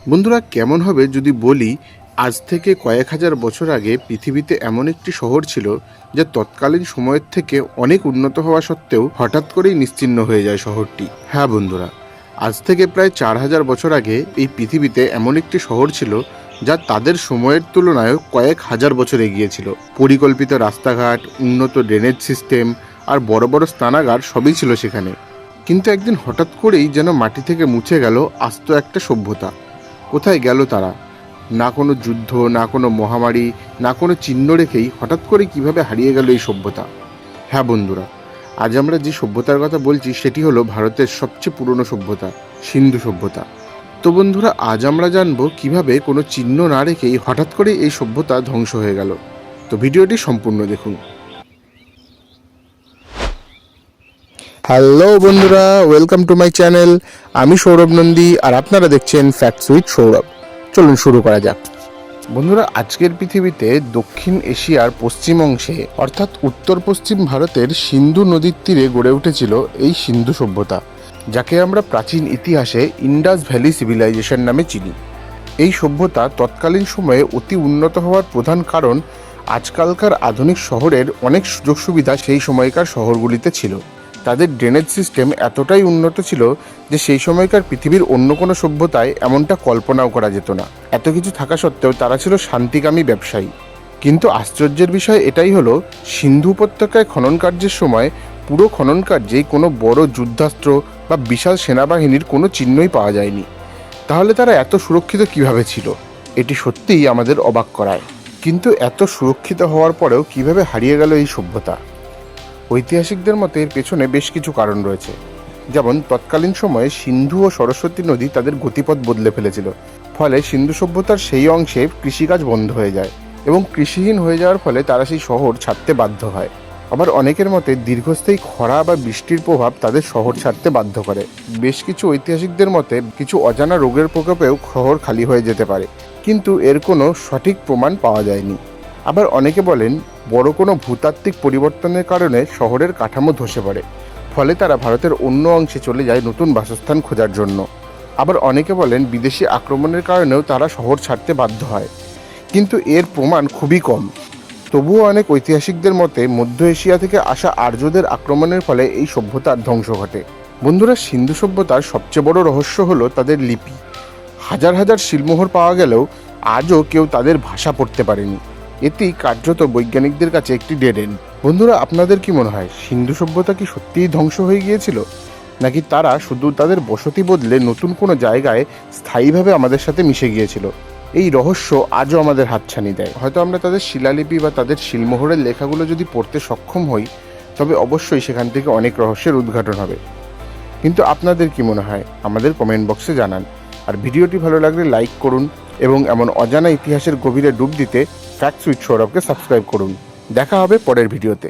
বন্ধুরা, কেমন হবে যদি বলি আজ থেকে কয়েক হাজার বছর আগে পৃথিবীতে এমন একটি শহর ছিল যা তৎকালীন সময়ের থেকে অনেক উন্নত হওয়া সত্ত্বেও হঠাৎ করেই নিশ্চিহ্ন হয়ে যায় শহরটি। হ্যাঁ বন্ধুরা, আজ থেকে প্রায় 4000 বছর আগে এই পৃথিবীতে এমন একটি শহর ছিল যা তাদের সময়ের তুলনায় কয়েক হাজার বছর এগিয়ে ছিল। পরিকল্পিত রাস্তাঘাট, উন্নত ড্রেনেজ সিস্টেম আর বড় বড় স্নানাগার সবই ছিল সেখানে। কিন্তু একদিন হঠাৎ করেই যেন মাটি থেকে মুছে গেল আস্ত একটা সভ্যতা। কোথায় গেল তারা? না কোনো যুদ্ধ, না কোনো মহামারী, না কোনো চিহ্ন রেখেই হঠাৎ করে কিভাবে হারিয়ে গেল এই সভ্যতা। হ্যাঁ বন্ধুরা, আজ আমরা যে সভ্যতার কথা বলছি সেটি হলো ভারতের সবচেয়ে পুরনো সভ্যতা, সিন্ধু সভ্যতা। তো বন্ধুরা, আজ আমরা জানবো কিভাবে কোনো চিহ্ন না রেখেই হঠাৎ করে এই সভ্যতা ধ্বংস হয়ে গেল। তো ভিডিওটি সম্পূর্ণ দেখুন। হ্যালো বন্ধুরা, ওয়েলকাম টু মাই চ্যানেল। আমি সৌরভ নন্দী আর আপনারা দেখছেন ফ্যাক্টস উইথ সৌরভ। চলুন শুরু করা যাক। বন্ধুরা, আজকের পৃথিবীতে দক্ষিণ এশিয়ার পশ্চিম অংশে অর্থাৎ উত্তর পশ্চিম ভারতের সিন্ধু নদীর তীরে গড়ে উঠেছিল এই সিন্ধু সভ্যতা, যাকে আমরা প্রাচীন ইতিহাসে ইন্ডাস ভ্যালি সিভিলাইজেশন নামে চিনি। এই সভ্যতা তৎকালীন সময়ে অতি উন্নত হওয়ার প্রধান কারণ আজকালকার আধুনিক শহরের অনেক সুযোগ সুবিধা সেই সময়কার শহরগুলিতে ছিল। তাদের ড্রেনেজ সিস্টেম এতটাই উন্নত ছিল যে সেই সময়কার পৃথিবীর অন্য কোনো সভ্যতায় এমনটা কল্পনাও করা যেত না। এত কিছু থাকা সত্ত্বেও তারা ছিল শান্তিকামী ব্যবসায়ী। কিন্তু আশ্চর্যের বিষয় এটাই হলো, সিন্ধু উপত্যকায় খনন কার্যের সময় পুরো খনন কার্যেই কোনো বড় যুদ্ধাস্ত্র বা বিশাল সেনাবাহিনীর কোনো চিহ্নই পাওয়া যায়নি। তাহলে তারা এত সুরক্ষিত কিভাবে ছিল? এটি সত্যিই আমাদের অবাক করায়। কিন্তু এত সুরক্ষিত হওয়ার পরেও কিভাবে হারিয়ে গেল এই সভ্যতা? ঐতিহাসিকদের মতে এর পেছনে বেশ কিছু কারণ রয়েছে। যেমন তৎকালীন সময়ে সিন্ধু ও সরস্বতী নদী তাদের গতিপথ বদলে ফেলেছিল। ফলে সিন্ধু সভ্যতার সেই অংশে কৃষিকাজ বন্ধ হয়ে যায় এবং কৃষিহীন হয়ে যাওয়ার ফলে তারা সেই শহর ছাড়তে বাধ্য হয়। আবার অনেকের মতে দীর্ঘস্থায়ী খরা বা বৃষ্টির প্রভাব তাদের শহর ছাড়তে বাধ্য করে। বেশ কিছু ঐতিহাসিকদের মতে কিছু অজানা রোগের প্রকোপেও শহর খালি হয়ে যেতে পারে, কিন্তু এর কোনো সঠিক প্রমাণ পাওয়া যায়নি। আবার অনেকে বলেন বড় কোনো ভূতাত্ত্বিক পরিবর্তনের কারণে শহরের কাঠামো ধসে পড়ে, ফলে তারা ভারতের অন্য অংশে চলে যায় নতুন বাসস্থান খোঁজার জন্য। আবার অনেকে বলেন বিদেশি আক্রমণের কারণেও তারা শহর ছাড়তে বাধ্য হয়, কিন্তু এর প্রমাণ খুবই কম। তবুও অনেক ঐতিহাসিকদের মতে মধ্য এশিয়া থেকে আসা আর্যদের আক্রমণের ফলে এই সভ্যতার ধ্বংস ঘটে। বন্ধুরা, সিন্ধু সভ্যতার সবচেয়ে বড় রহস্য হলো তাদের লিপি। হাজার হাজার শিলমোহর পাওয়া গেলেও আজও কেউ তাদের ভাষা পড়তে পারেনি। এটি কার্যত বৈজ্ঞানিকদের কাছে একটি ডেড এন্ড। বন্ধুরা, আপনাদের কি মনে হয় সিন্ধু সভ্যতা কি সত্যিই ধ্বংস হয়ে গিয়েছিল, নাকি তারা শুধু তাদের বসতি বদলে নতুন কোনো জায়গায় স্থায়ীভাবে আমাদের সাথে মিশে গিয়েছিল? এই রহস্য আজও আমাদের হাতছানি দেয়। হয়তো আমরা তাদের শিলালিপি বা তাদের শিলমোহরের লেখাগুলো যদি পড়তে সক্ষম হই, তবে অবশ্যই সেখান থেকে অনেক রহস্যের উদ্ঘাটন হবে। কিন্তু আপনাদের কি মনে হয় আমাদের কমেন্ট বক্সে জানান। আর ভিডিওটি ভালো লাগলে লাইক করুন এবং এমন অজানা ইতিহাসের গভীরে ডুব দিতে ফ্যাক্টস উইথ সৌরভকে সাবস্ক্রাইব করুন। দেখা হবে পরের ভিডিওতে।